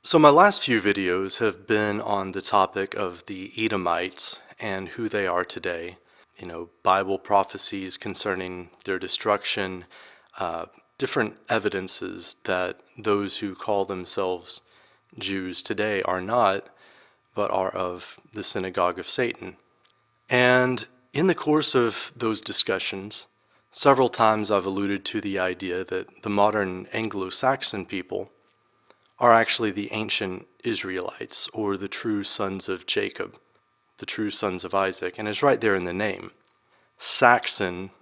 So my last few videos have been on the topic of the Edomites and who they are today. Bible prophecies concerning their destruction, different evidences that those who call themselves Jews today are not, but are of the synagogue of Satan. And in the course of those discussions, several times I've alluded to the idea that the modern Anglo-Saxon people are actually the ancient Israelites, or the true sons of Jacob, the true sons of Isaac, and it's right there in the name. Saxon,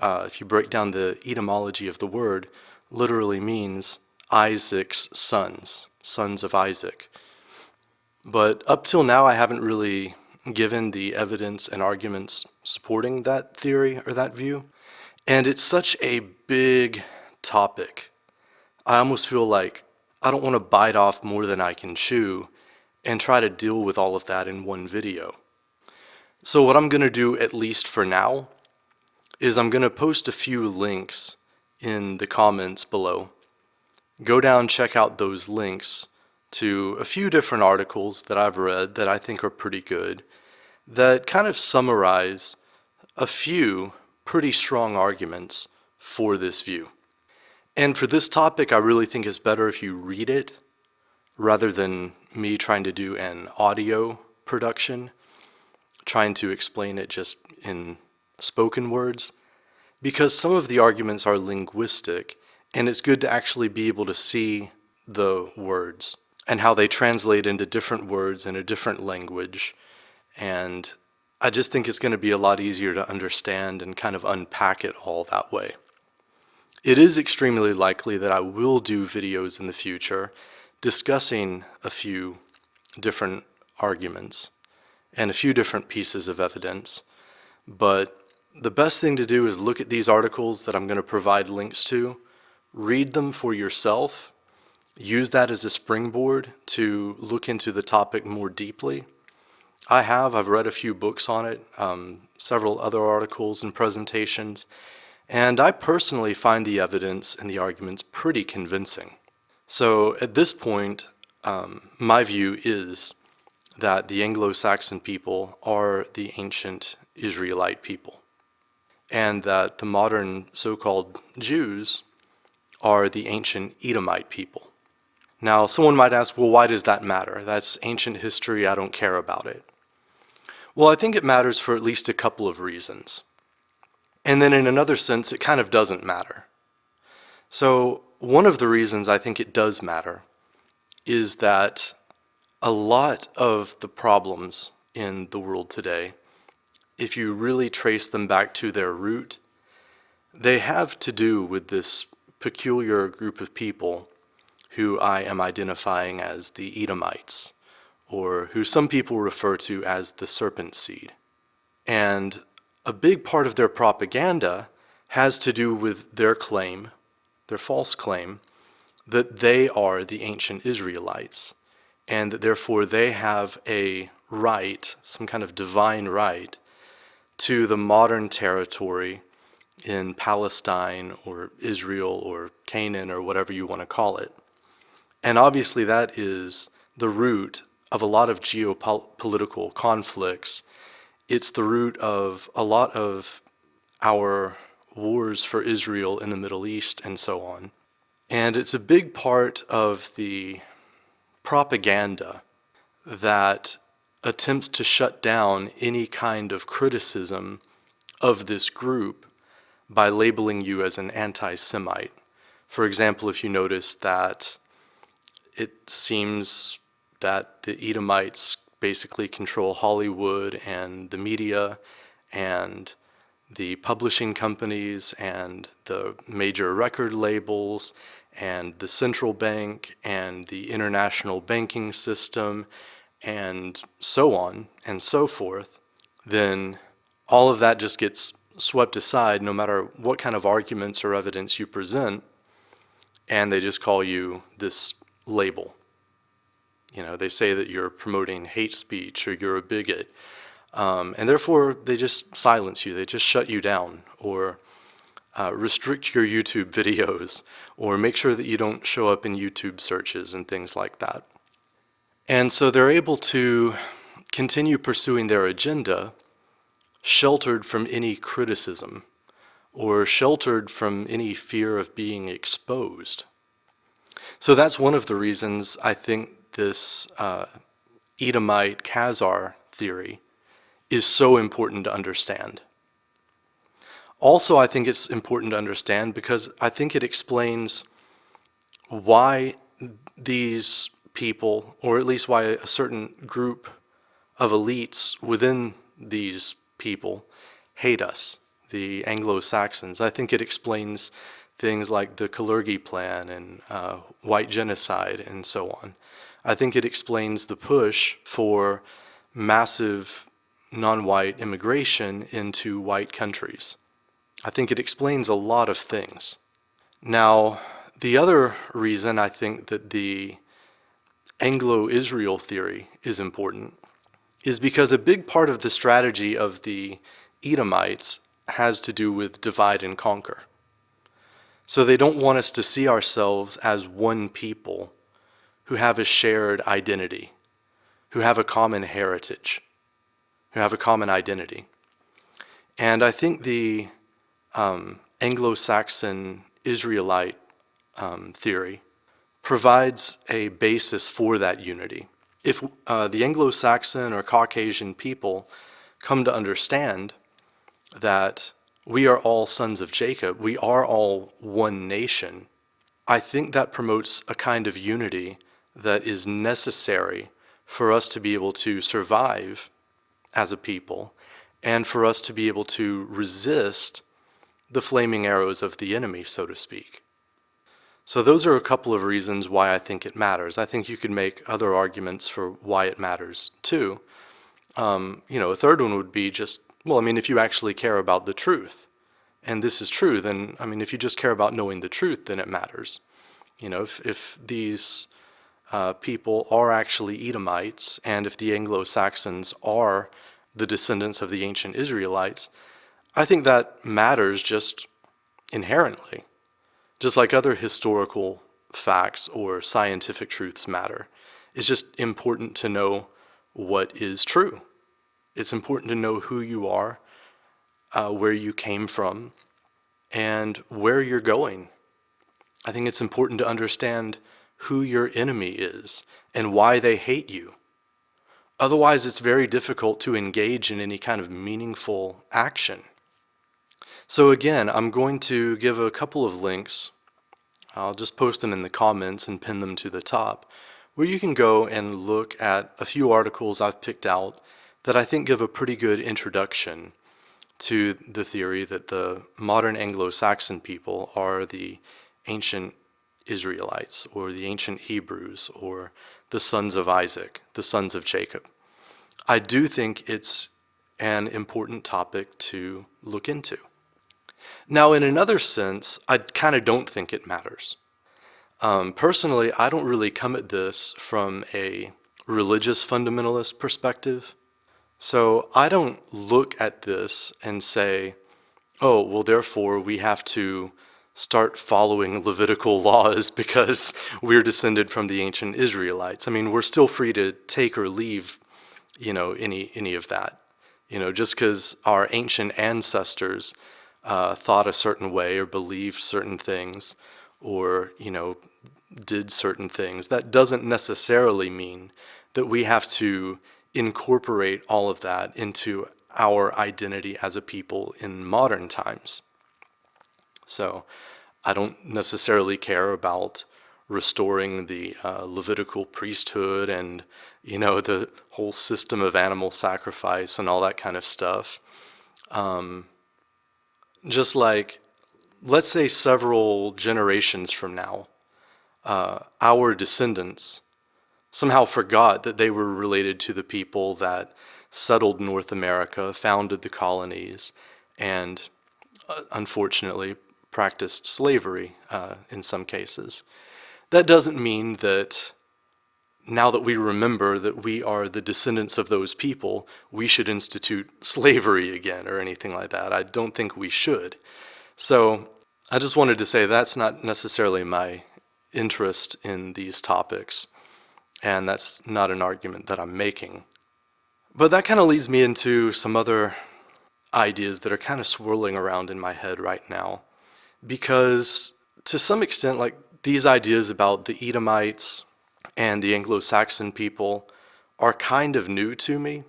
if you break down the etymology of the word, literally means Isaac's sons, sons of Isaac. But up till now, I haven't really given the evidence and arguments supporting that theory or that view. And it's such a big topic. I almost feel like I don't want to bite off more than I can chew and try to deal with all of that in one video. So what I'm going to do, at least for now, is I'm going to post a few links in the comments below. Go down, check out those links to a few different articles that I've read that I think are pretty good, that kind of summarize a few pretty strong arguments for this view. And for this topic, I really think it's better if you read it rather than me trying to do an audio production, trying to explain it just in spoken words, because some of the arguments are linguistic, and it's good to actually be able to see the words and how they translate into different words in a different language. And I just think it's going to be a lot easier to understand and kind of unpack it all that way. It is extremely likely that I will do videos in the future discussing a few different arguments and a few different pieces of evidence, but the best thing to do is look at these articles that I'm going to provide links to, read them for yourself, use that as a springboard to look into the topic more deeply. I've read a few books on it, several other articles and presentations, and I personally find the evidence and the arguments pretty convincing. So at this point, my view is that the Anglo-Saxon people are the ancient Israelite people, and that the modern so-called Jews are the ancient Edomite people. Now, someone might ask, well, why does that matter? That's ancient history, I don't care about it. Well, I think it matters for at least a couple of reasons. And then in another sense, it kind of doesn't matter. So one of the reasons I think it does matter is that a lot of the problems in the world today, if you really trace them back to their root, they have to do with this peculiar group of people who I am identifying as the Edomites, or who some people refer to as the serpent seed. And a big part of their propaganda has to do with their claim, their false claim, that they are the ancient Israelites, and that therefore they have a right, some kind of divine right, to the modern territory in Palestine or Israel or Canaan or whatever you want to call it. And obviously that is the root of a lot of geopolitical conflicts. It's the root of a lot of our wars for Israel in the Middle East and so on. And it's a big part of the propaganda that attempts to shut down any kind of criticism of this group by labeling you as an anti-Semite. For example, if you notice that it seems that the Edomites basically control Hollywood and the media and the publishing companies and the major record labels and the central bank and the international banking system and so on and so forth, then all of that just gets swept aside no matter what kind of arguments or evidence you present, and they just call you this label. They say that you're promoting hate speech or you're a bigot, and therefore they just silence you, they just shut you down, or restrict your YouTube videos, or make sure that you don't show up in YouTube searches and things like that. And so they're able to continue pursuing their agenda, sheltered from any criticism or sheltered from any fear of being exposed. So that's one of the reasons I think this Edomite Khazar theory is so important to understand. Also, I think it's important to understand because I think it explains why these people, or at least why a certain group of elites within these people, hate us, the Anglo-Saxons. I think it explains things like the Kalergi Plan and white genocide and so on. I think it explains the push for massive non-white immigration into white countries. I think it explains a lot of things. Now, the other reason I think that the Anglo-Israel theory is important is because a big part of the strategy of the Edomites has to do with divide and conquer. So they don't want us to see ourselves as one people who have a shared identity, who have a common heritage, who have a common identity. And I think the Anglo-Saxon Israelite theory provides a basis for that unity. If the Anglo-Saxon or Caucasian people come to understand that we are all sons of Jacob, we are all one nation, I think that promotes a kind of unity that is necessary for us to be able to survive as a people and for us to be able to resist the flaming arrows of the enemy, so to speak. So those are a couple of reasons why I think it matters. I think you could make other arguments for why it matters too. A third one would be just, well, I mean, if you actually care about the truth, and this is true, then, I mean, if you just care about knowing the truth, then it matters. If these people are actually Edomites, and if the Anglo-Saxons are the descendants of the ancient Israelites, I think that matters just inherently. Just like other historical facts or scientific truths matter. It's just important to know what is true. It's important to know who you are, where you came from, and where you're going. I think it's important to understand who your enemy is and why they hate you. Otherwise, it's very difficult to engage in any kind of meaningful action. So again, I'm going to give a couple of links. I'll just post them in the comments and pin them to the top, where you can go and look at a few articles I've picked out that I think give a pretty good introduction to the theory that the modern Anglo-Saxon people are the ancient Israelites, or the ancient Hebrews, or the sons of Isaac, the sons of Jacob. I do think it's an important topic to look into. Now, in another sense, I kind of don't think it matters. Personally, I don't really come at this from a religious fundamentalist perspective. So I don't look at this and say, oh, well, therefore we have to start following Levitical laws because we're descended from the ancient Israelites. I mean, we're still free to take or leave, any of that. Just because our ancient ancestors thought a certain way or believed certain things or, did certain things, that doesn't necessarily mean that we have to incorporate all of that into our identity as a people in modern times. So I don't necessarily care about restoring the Levitical priesthood and, the whole system of animal sacrifice and all that kind of stuff. Just like, let's say several generations from now, our descendants somehow forgot that they were related to the people that settled North America, founded the colonies, and unfortunately practiced slavery in some cases. That doesn't mean that now that we remember that we are the descendants of those people, we should institute slavery again or anything like that. I don't think we should. So I just wanted to say that's not necessarily my interest in these topics. And that's not an argument that I'm making. But that kind of leads me into some other ideas that are kind of swirling around in my head right now. Because to some extent, like these ideas about the Edomites and the Anglo-Saxon people are kind of new to me.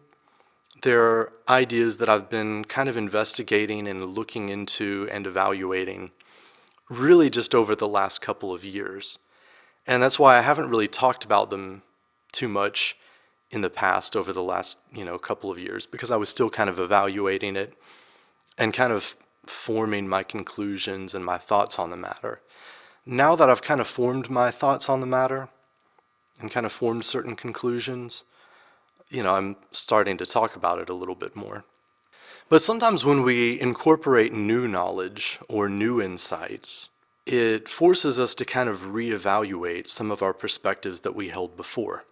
They're ideas that I've been kind of investigating and looking into and evaluating really just over the last couple of years. And that's why I haven't really talked about them too much in the past over the last, couple of years, because I was still kind of evaluating it and kind of forming my conclusions and my thoughts on the matter. Now that I've kind of formed my thoughts on the matter and kind of formed certain conclusions, I'm starting to talk about it a little bit more. But sometimes when we incorporate new knowledge or new insights, it forces us to kind of reevaluate some of our perspectives that we held before.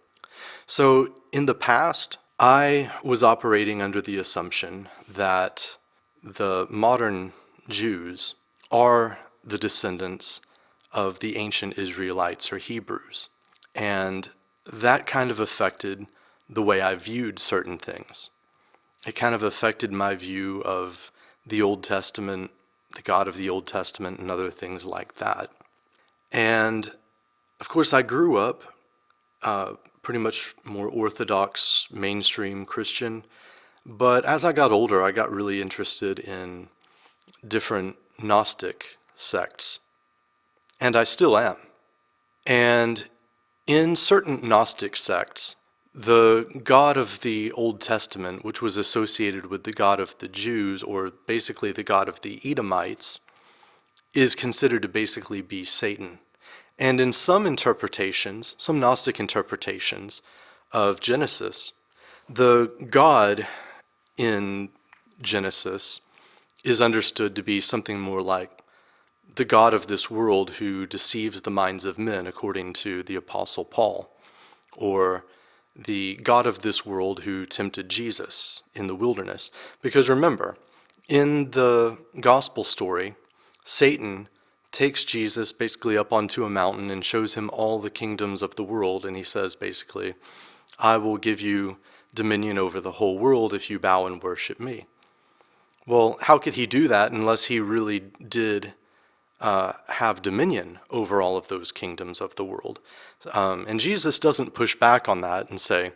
So in the past, I was operating under the assumption that the modern Jews are the descendants of the ancient Israelites or Hebrews. And that kind of affected the way I viewed certain things. It kind of affected my view of the Old Testament, the God of the Old Testament, and other things like that. And of course, I grew up pretty much more Orthodox, mainstream Christian. But as I got older, I got really interested in different Gnostic sects. And I still am. And in certain Gnostic sects, the God of the Old Testament, which was associated with the God of the Jews, or basically the God of the Edomites, is considered to basically be Satan. And in some interpretations, some Gnostic interpretations of Genesis, the God in Genesis is understood to be something more like the God of this world who deceives the minds of men, according to the Apostle Paul, or the God of this world who tempted Jesus in the wilderness. Because remember, in the gospel story, Satan takes Jesus basically up onto a mountain and shows him all the kingdoms of the world, and he says basically, I will give you dominion over the whole world if you bow and worship me. Well, how could he do that unless he really did have dominion over all of those kingdoms of the world? And Jesus doesn't push back on that and say,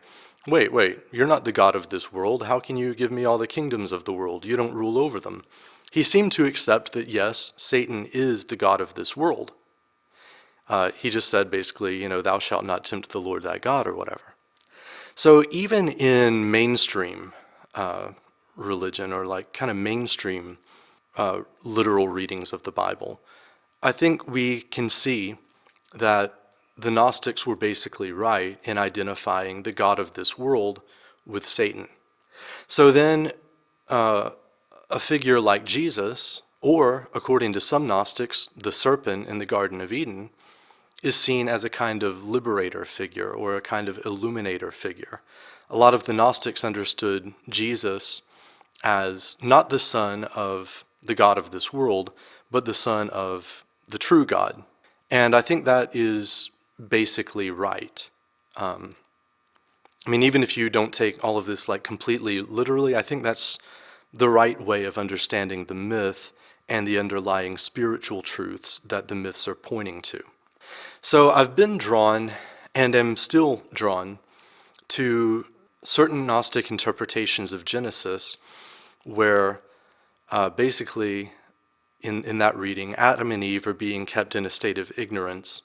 wait, you're not the God of this world. How can you give me all the kingdoms of the world? You don't rule over them. He seemed to accept that, yes, Satan is the God of this world. He just said basically, thou shalt not tempt the Lord thy God or whatever. So even in mainstream religion, or like kind of mainstream literal readings of the Bible, I think we can see that the Gnostics were basically right in identifying the God of this world with Satan. So then a figure like Jesus, or according to some Gnostics, the serpent in the Garden of Eden, is seen as a kind of liberator figure or a kind of illuminator figure. A lot of the Gnostics understood Jesus as not the son of the God of this world, but the son of the true God. And I think that is basically right. Even if you don't take all of this like completely literally, I think that's the right way of understanding the myth and the underlying spiritual truths that the myths are pointing to. So I've been drawn, and am still drawn, to certain Gnostic interpretations of Genesis where basically in that reading, Adam and Eve are being kept in a state of ignorance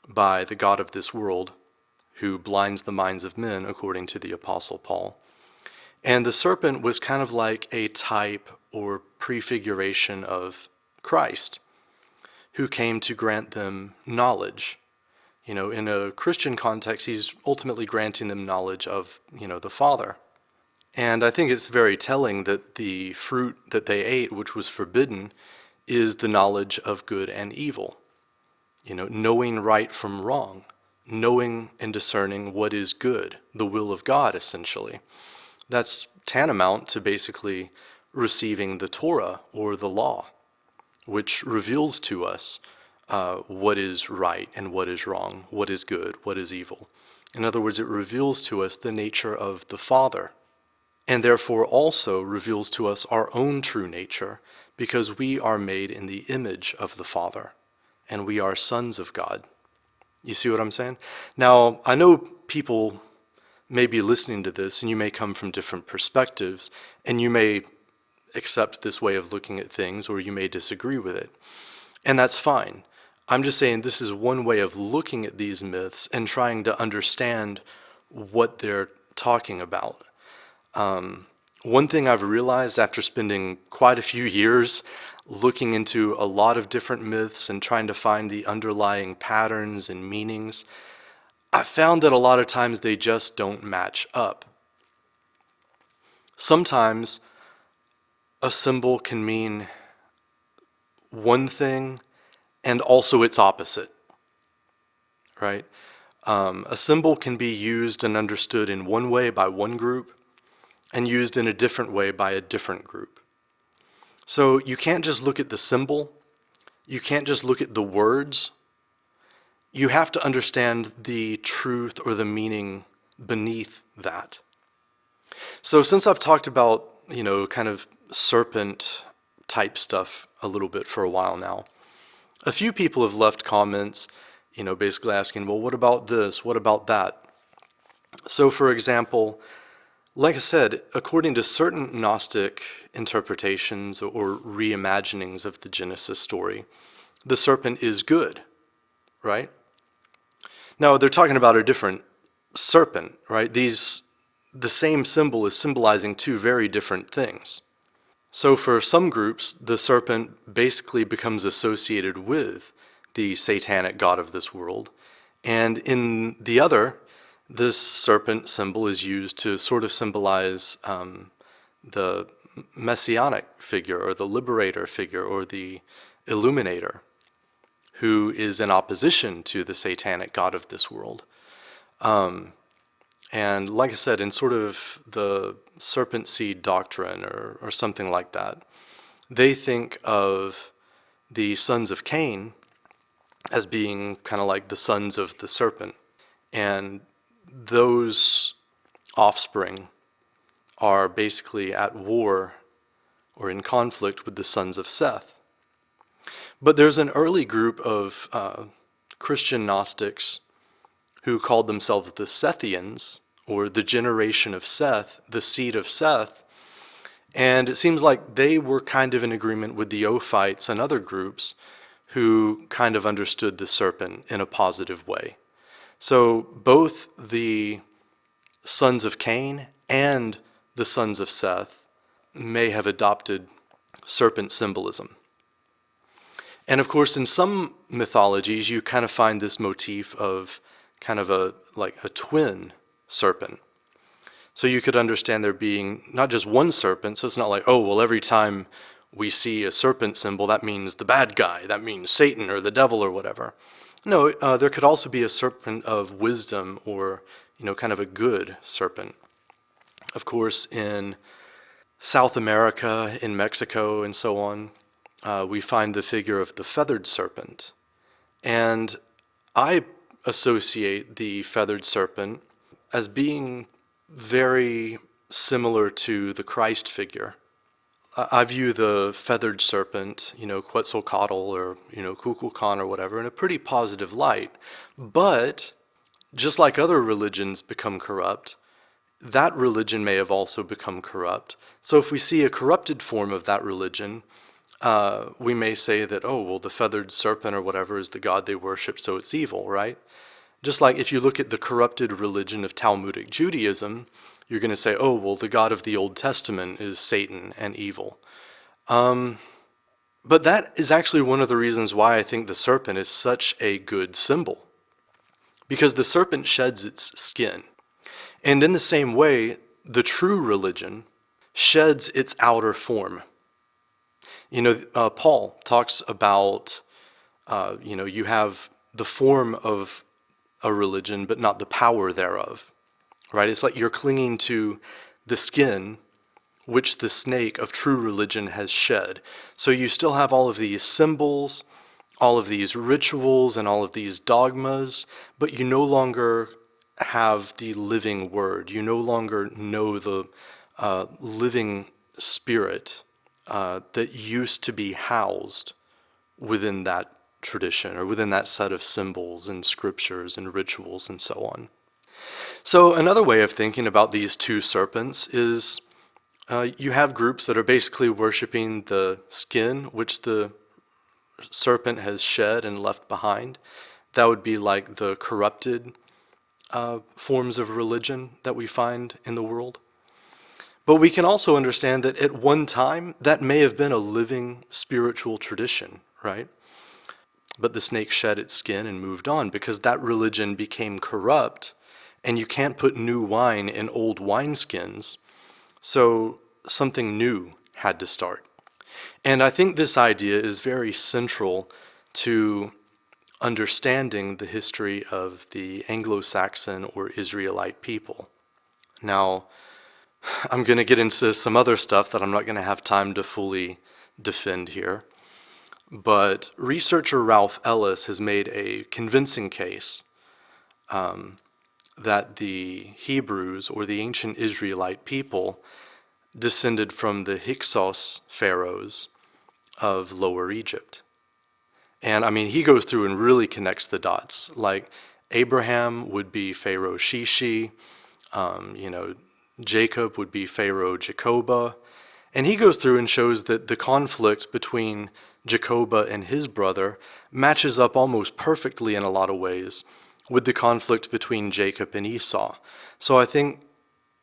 by the God of this world, who blinds the minds of men, according to the Apostle Paul. And the serpent was kind of like a type or prefiguration of Christ, who came to grant them knowledge. In a Christian context, he's ultimately granting them knowledge of, the Father. And I think it's very telling that the fruit that they ate, which was forbidden, is the knowledge of good and evil. Knowing right from wrong, knowing and discerning what is good, the will of God, essentially. That's tantamount to basically receiving the Torah or the law, which reveals to us what is right and what is wrong, what is good, what is evil. In other words, it reveals to us the nature of the Father, and therefore also reveals to us our own true nature, because we are made in the image of the Father, and we are sons of God. You see what I'm saying? Now, I know people may be listening to this, and you may come from different perspectives, and you may accept this way of looking at things, or you may disagree with it. And that's fine. I'm just saying this is one way of looking at these myths and trying to understand what they're talking about. One thing I've realized after spending quite a few years looking into a lot of different myths and trying to find the underlying patterns and meanings, I found that a lot of times they just don't match up. Sometimes a symbol can mean one thing and also its opposite, right? A symbol can be used and understood in one way by one group and used in a different way by a different group. So you can't just look at the symbol, you can't just look at the words, you have to understand the truth or the meaning beneath that. So since I've talked about, kind of serpent type stuff a little bit for a while now, a few people have left comments, basically asking, well, what about this? What about that? So for example, like I said, according to certain Gnostic interpretations or reimaginings of the Genesis story, the serpent is good, right? Now, they're talking about a different serpent, right? The same symbol is symbolizing two very different things. So for some groups, the serpent basically becomes associated with the satanic god of this world. And in the other, this serpent symbol is used to sort of symbolize the messianic figure or the liberator figure or the illuminator, who is in opposition to the satanic god of this world. And like I said, in sort of the serpent seed doctrine or something like that, they think of the sons of Cain as being kind of like the sons of the serpent. And those offspring are basically at war or in conflict with the sons of Seth. But there's an early group of Christian Gnostics who called themselves the Sethians, or the generation of Seth, the seed of Seth, and it seems like they were kind of in agreement with the Ophites and other groups who kind of understood the serpent in a positive way. So both the sons of Cain and the sons of Seth may have adopted serpent symbolism. And of course, in some mythologies, you kind of find this motif of kind of a twin serpent. So you could understand there being not just one serpent, so it's not like, oh, well, every time we see a serpent symbol, that means the bad guy, that means Satan or the devil or whatever. No, there could also be a serpent of wisdom or, kind of a good serpent. Of course, in South America, in Mexico, and so on, we find the figure of the feathered serpent. And I associate the feathered serpent as being very similar to the Christ figure. I view the feathered serpent, Quetzalcoatl or, Kukulkan or whatever, in a pretty positive light. But just like other religions become corrupt, that religion may have also become corrupt. So if we see a corrupted form of that religion, we may say that, oh, well, the feathered serpent or whatever is the god they worship, so it's evil, right? Just like if you look at the corrupted religion of Talmudic Judaism, you're going to say, oh, well, the God of the Old Testament is Satan and evil. But that is actually one of the reasons why I think the serpent is such a good symbol. Because the serpent sheds its skin. And in the same way, the true religion sheds its outer form. Paul talks about, you have the form of a religion, but not the power thereof, right? It's like you're clinging to the skin which the snake of true religion has shed. So you still have all of these symbols, all of these rituals, and all of these dogmas, but you no longer have the living word. You no longer know the living spirit that used to be housed within that tradition or within that set of symbols and scriptures and rituals and so on. So another way of thinking about these two serpents is you have groups that are basically worshiping the skin which the serpent has shed and left behind. That would be like the corrupted forms of religion that we find in the world. But we can also understand that at one time that may have been a living spiritual tradition, right? But the snake shed its skin and moved on because that religion became corrupt, and you can't put new wine in old wineskins. So something new had to start. And I think this idea is very central to understanding the history of the Anglo-Saxon or Israelite people. Now, I'm going to get into some other stuff that I'm not going to have time to fully defend here. But researcher Ralph Ellis has made a convincing case that the Hebrews or the ancient Israelite people descended from the Hyksos pharaohs of Lower Egypt. And I mean, he goes through and really connects the dots. Like Abraham would be Pharaoh Shishi, Jacob would be Pharaoh Jacoba. And he goes through and shows that the conflict between Jacoba and his brother matches up almost perfectly in a lot of ways with the conflict between Jacob and Esau. So I think,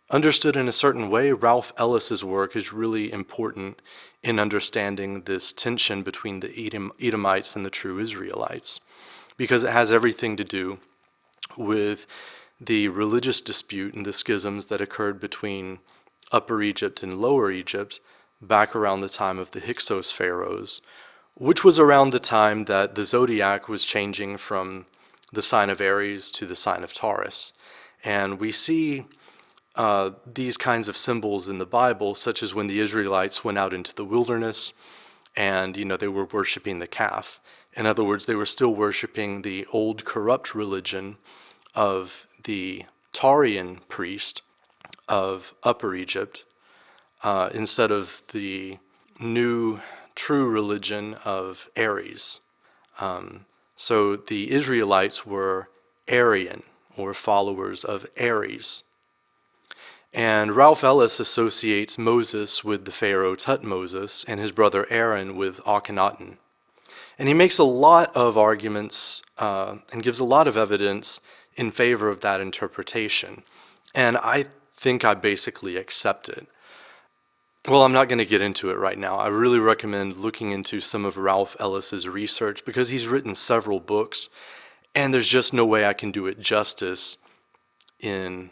understood in a certain way, Ralph Ellis's work is really important in understanding this tension between the Edomites and the true Israelites, because it has everything to do with the religious dispute and the schisms that occurred between Upper Egypt and Lower Egypt back around the time of the Hyksos pharaohs, which was around the time that the zodiac was changing from the sign of Aries to the sign of Taurus. And we see these kinds of symbols in the Bible, such as when the Israelites went out into the wilderness and, they were worshiping the calf. In other words, they were still worshiping the old corrupt religion of the Taurian priest of Upper Egypt instead of the new true religion of Aries. So the Israelites were Aryan, or followers of Aries. And Ralph Ellis associates Moses with the Pharaoh Tutmosis and his brother Aaron with Akhenaten. And he makes a lot of arguments and gives a lot of evidence in favor of that interpretation. And I think I basically accept it. Well, I'm not going to get into it right now. I really recommend looking into some of Ralph Ellis's research because he's written several books, and there's just no way I can do it justice in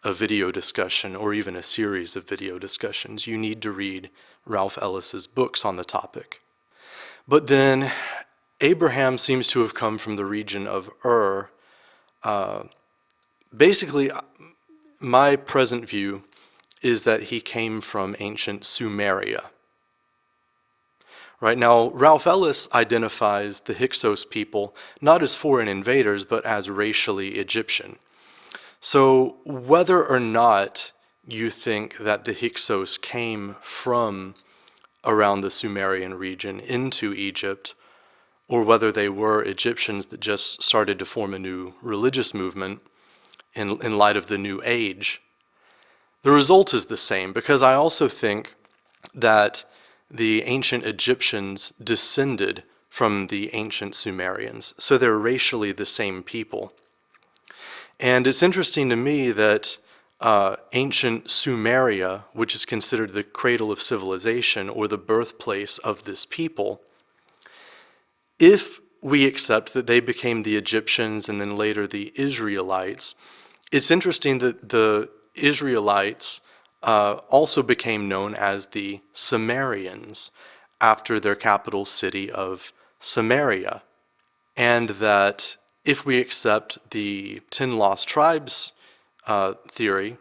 a video discussion or even a series of video discussions. You need to read Ralph Ellis's books on the topic. But then Abraham seems to have come from the region of Ur. Basically, my present view is that he came from ancient Sumeria. Right now, Ralph Ellis identifies the Hyksos people not as foreign invaders, but as racially Egyptian. So whether or not you think that the Hyksos came from around the Sumerian region into Egypt, or whether they were Egyptians that just started to form a new religious movement in light of the New Age, the result is the same, because I also think that the ancient Egyptians descended from the ancient Sumerians, so they're racially the same people. And it's interesting to me that ancient Sumeria, which is considered the cradle of civilization or the birthplace of this people, if we accept that they became the Egyptians and then later the Israelites, it's interesting that the Israelites also became known as the Sumerians after their capital city of Samaria, and that if we accept the 10 lost tribes theory,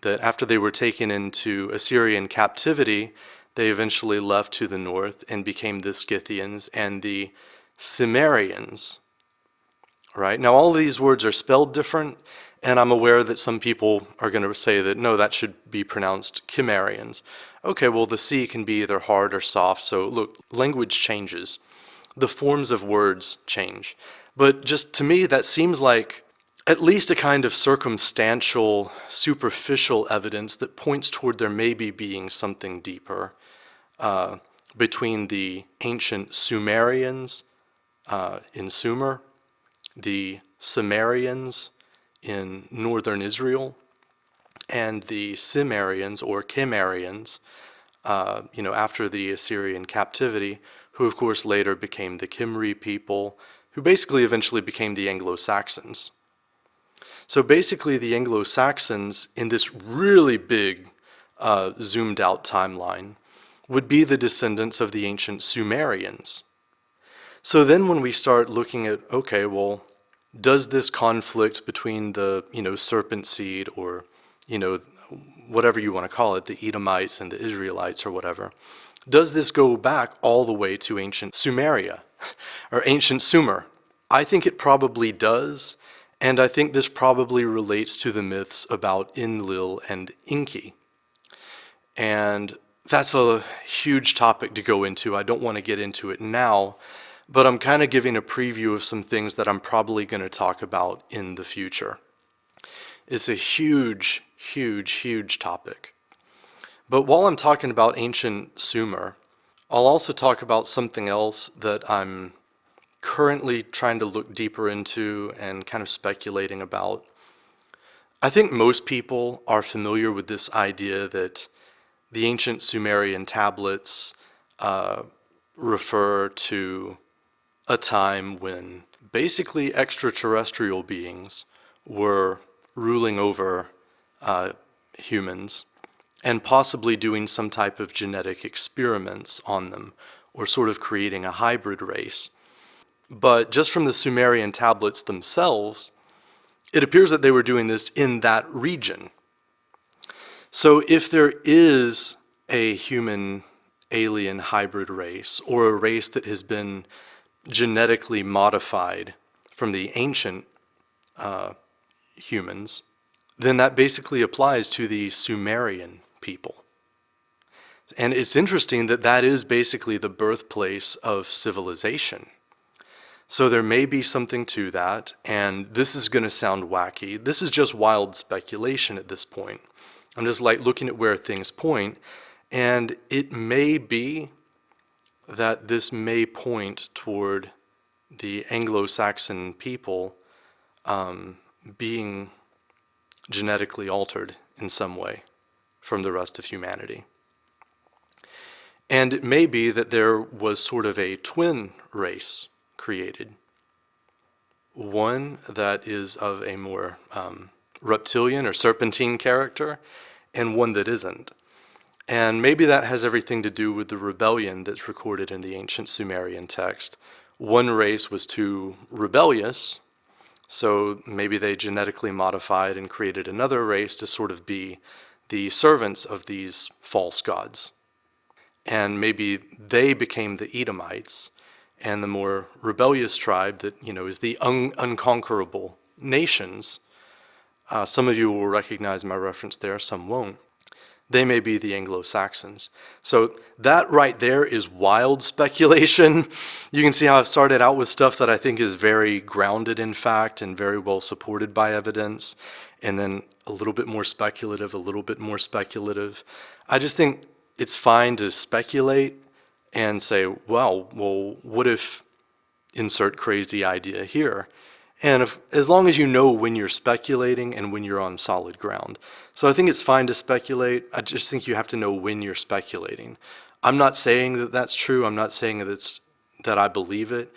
that after they were taken into Assyrian captivity, they eventually left to the north and became the Scythians and the Cimmerians. Right? Now all of these words are spelled different, And I'm aware that some people are going to say that, no, that should be pronounced Cimmerians. Okay, well, the C can be either hard or soft. So look, language changes. The forms of words change. But just to me, that seems like at least a kind of circumstantial, superficial evidence that points toward there maybe being something deeper between the ancient Sumerians in Sumer, the Sumerians in northern Israel, and the Cimmerians or Cimmerians, after the Assyrian captivity, who of course later became the Kimri people, who basically eventually became the Anglo-Saxons. So basically the Anglo-Saxons in this really big zoomed out timeline would be the descendants of the ancient Sumerians. So then when we start looking at, okay, well, does this conflict between the, serpent seed or, whatever you want to call it, the Edomites and the Israelites or whatever, does this go back all the way to ancient Sumeria or ancient Sumer? I think it probably does, and I think this probably relates to the myths about Enlil and Enki. And that's a huge topic to go into. I don't want to get into it now, but I'm kind of giving a preview of some things that I'm probably going to talk about in the future. It's a huge, huge, huge topic. But while I'm talking about ancient Sumer, I'll also talk about something else that I'm currently trying to look deeper into and kind of speculating about. I think most people are familiar with this idea that the ancient Sumerian tablets refer to a time when basically extraterrestrial beings were ruling over humans and possibly doing some type of genetic experiments on them or sort of creating a hybrid race. But just from the Sumerian tablets themselves, it appears that they were doing this in that region. So if there is a human alien hybrid race or a race that has been genetically modified from the ancient humans, then that basically applies to the Sumerian people. And it's interesting that that is basically the birthplace of civilization. So there may be something to that, and this is going to sound wacky. This is just wild speculation at this point. I'm just like looking at where things point, and it may be that this may point toward the Anglo-Saxon people being genetically altered in some way from the rest of humanity. And it may be that there was sort of a twin race created, one that is of a more reptilian or serpentine character, and one that isn't. And maybe that has everything to do with the rebellion that's recorded in the ancient Sumerian text. One race was too rebellious, so maybe they genetically modified and created another race to sort of be the servants of these false gods. And maybe they became the Edomites, and the more rebellious tribe that, is the unconquerable nations. Some of you will recognize my reference there, some won't. They may be the Anglo-Saxons. So that right there is wild speculation. You can see how I've started out with stuff that I think is very grounded in fact and very well supported by evidence, and then a little bit more speculative, a little bit more speculative. I just think it's fine to speculate and say, well, what if insert crazy idea here? And as long as you know when you're speculating and when you're on solid ground. So I think it's fine to speculate. I just think you have to know when you're speculating. I'm not saying that that's true. I'm not saying that I believe it.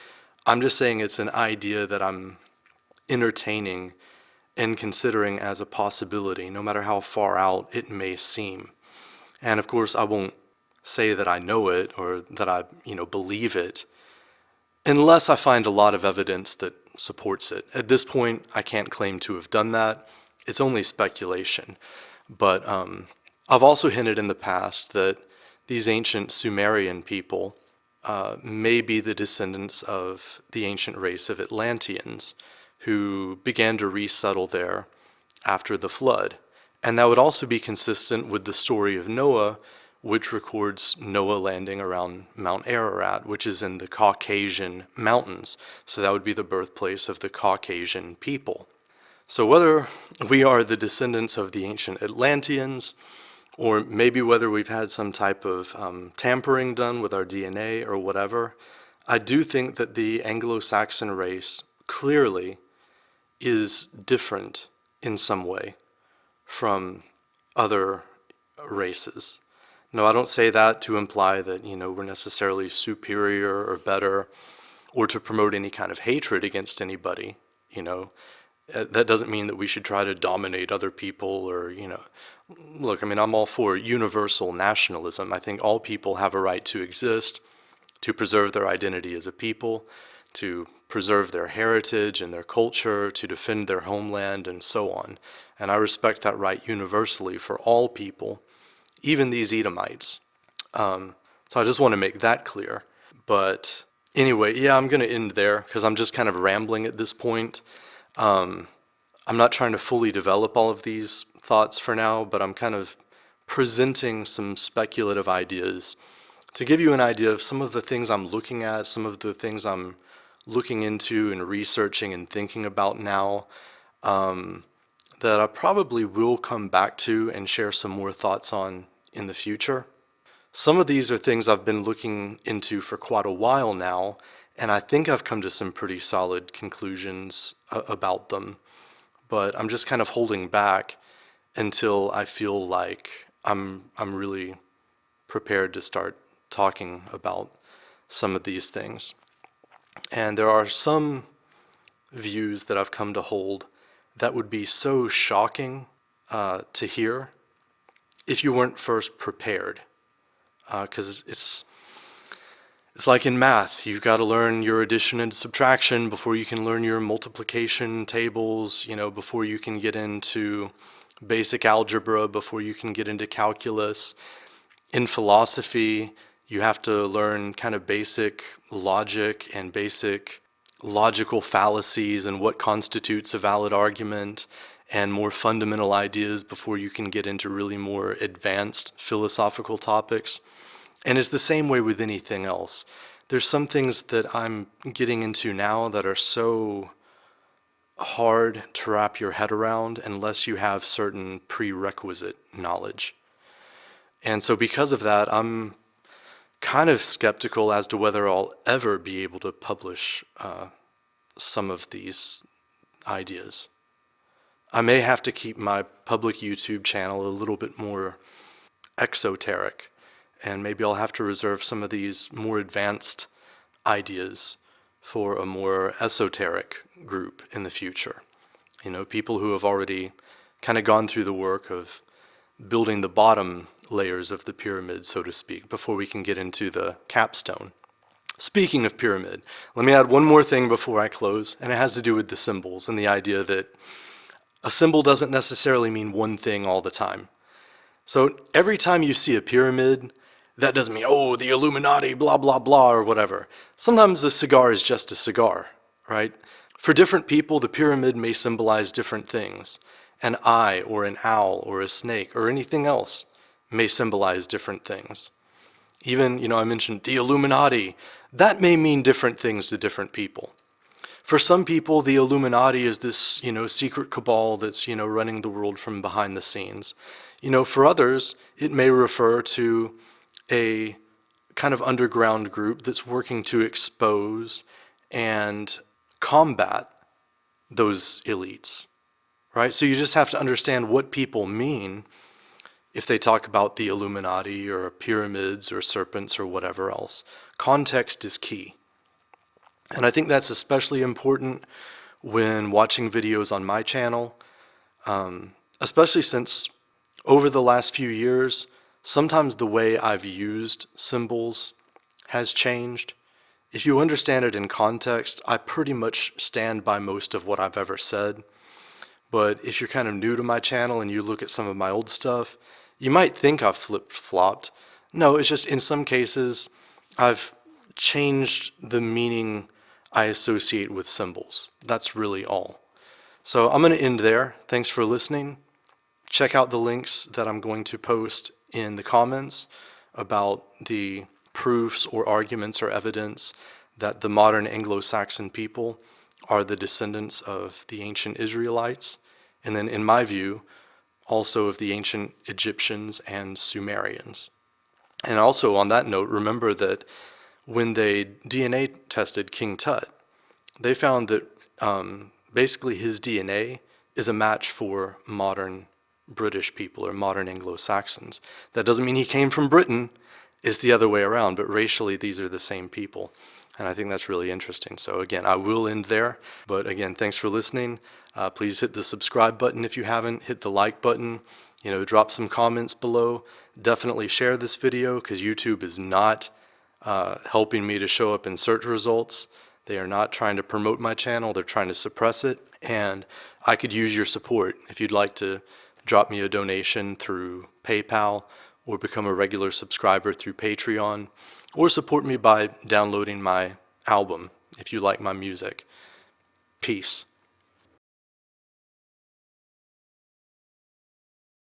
I'm just saying it's an idea that I'm entertaining and considering as a possibility, no matter how far out it may seem. And of course, I won't say that I know it or that I, believe it, unless I find a lot of evidence that supports it. At this point, I can't claim to have done that. It's only speculation. But I've also hinted in the past that these ancient Sumerian people may be the descendants of the ancient race of Atlanteans who began to resettle there after the flood. And that would also be consistent with the story of Noah, which records Noah landing around Mount Ararat, which is in the Caucasian Mountains. So that would be the birthplace of the Caucasian people. So whether we are the descendants of the ancient Atlanteans, or maybe whether we've had some type of tampering done with our DNA or whatever, I do think that the Anglo-Saxon race clearly is different in some way from other races. No, I don't say that to imply that, we're necessarily superior or better, or to promote any kind of hatred against anybody. That doesn't mean that we should try to dominate other people or, look, I'm all for universal nationalism. I think all people have a right to exist, to preserve their identity as a people, to preserve their heritage and their culture, to defend their homeland, and so on. And I respect that right universally for all people, even these Edomites. So I just want to make that clear. But anyway, yeah, I'm going to end there because I'm just kind of rambling at this point. I'm not trying to fully develop all of these thoughts for now, but I'm kind of presenting some speculative ideas to give you an idea of some of the things I'm looking at, some of the things I'm looking into and researching and thinking about now, that I probably will come back to and share some more thoughts on in the future. Some of these are things I've been looking into for quite a while now, and I think I've come to some pretty solid conclusions about them, but I'm just kind of holding back until I feel like I'm really prepared to start talking about some of these things. And there are some views that I've come to hold that would be so shocking to hear if you weren't first prepared, because it's like in math. You've got to learn your addition and subtraction before you can learn your multiplication tables, before you can get into basic algebra, before you can get into calculus. In philosophy, you have to learn kind of basic logic and basic logical fallacies and what constitutes a valid argument and more fundamental ideas before you can get into really more advanced philosophical topics. And it's the same way with anything else. There's some things that I'm getting into now that are so hard to wrap your head around unless you have certain prerequisite knowledge. And so because of that, I'm kind of skeptical as to whether I'll ever be able to publish some of these ideas. I may have to keep my public YouTube channel a little bit more exoteric, and maybe I'll have to reserve some of these more advanced ideas for a more esoteric group in the future. People who have already kind of gone through the work of building the bottom layers of the pyramid, so to speak, before we can get into the capstone. Speaking of pyramid, let me add one more thing before I close, and it has to do with the symbols and the idea that a symbol doesn't necessarily mean one thing all the time. So every time you see a pyramid, that doesn't mean, oh, the Illuminati, blah, blah, blah, or whatever. Sometimes a cigar is just a cigar, right? For different people, the pyramid may symbolize different things. An eye or an owl or a snake or anything else may symbolize different things. Even, I mentioned the Illuminati. That may mean different things to different people. For some people, the Illuminati is this, secret cabal that's, running the world from behind the scenes. For others, it may refer to a kind of underground group that's working to expose and combat those elites, right? So you just have to understand what people mean if they talk about the Illuminati or pyramids or serpents or whatever else. Context is key. And I think that's especially important when watching videos on my channel, especially since over the last few years, sometimes the way I've used symbols has changed. If you understand it in context, I pretty much stand by most of what I've ever said. But if you're kind of new to my channel and you look at some of my old stuff, you might think I've flip-flopped. No, it's just in some cases, I've changed the meaning I associate with symbols. That's really all. So I'm going to end there. Thanks for listening. Check out the links that I'm going to post in the comments about the proofs or arguments or evidence that the modern Anglo-Saxon people are the descendants of the ancient Israelites, and then in my view, also of the ancient Egyptians and Sumerians. And also on that note, remember that when they DNA tested King Tut, they found that basically his DNA is a match for modern British people or modern Anglo-Saxons. That doesn't mean he came from Britain, it's the other way around, but racially these are the same people. And I think that's really interesting. So again, I will end there. But again, thanks for listening. Please hit the subscribe button if you haven't. Hit the like button. Drop some comments below. Definitely share this video because YouTube is not helping me to show up in search results. They are not trying to promote my channel. They're trying to suppress it. And I could use your support if you'd like to drop me a donation through PayPal or become a regular subscriber through Patreon, or support me by downloading my album if you like my music. Peace.